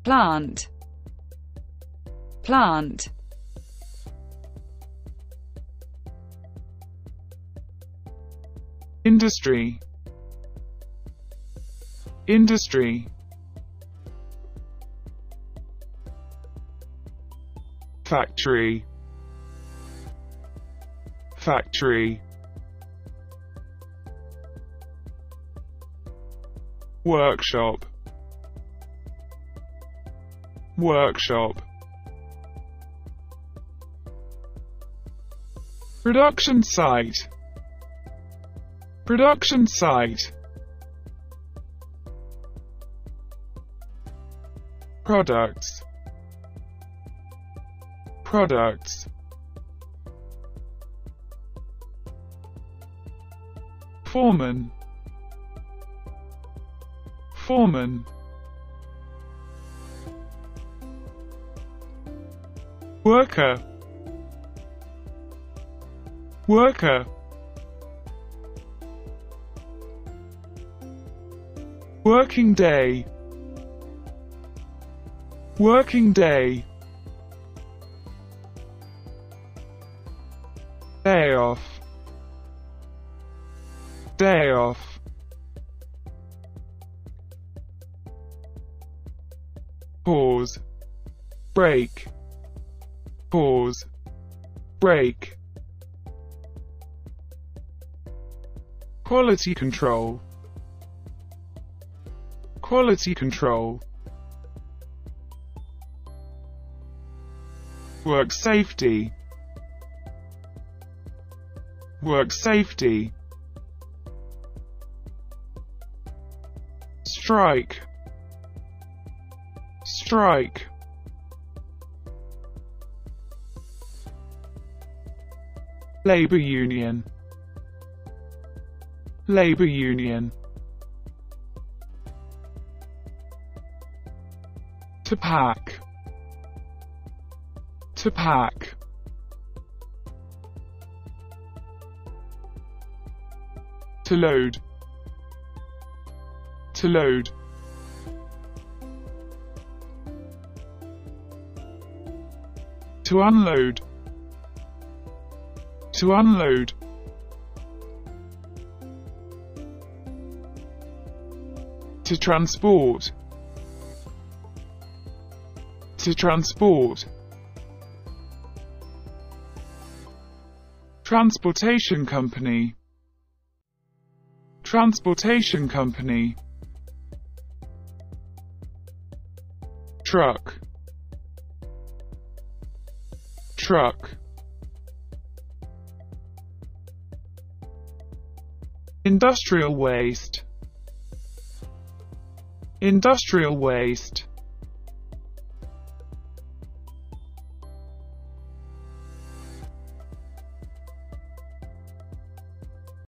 plant, plant, industry, industry, factory, factory, workshop, workshop, production site, production site, products, products, foreman, foreman, worker, worker, working day, working day, day off, day off, pause, break, pause, break, quality control, quality control, work safety, work safety, strike, strike, labor union, labor union, to pack, to pack, to load, to load, to unload, to unload, to transport, to transport, transportation company, transportation company, truck, truck, industrial waste, industrial waste,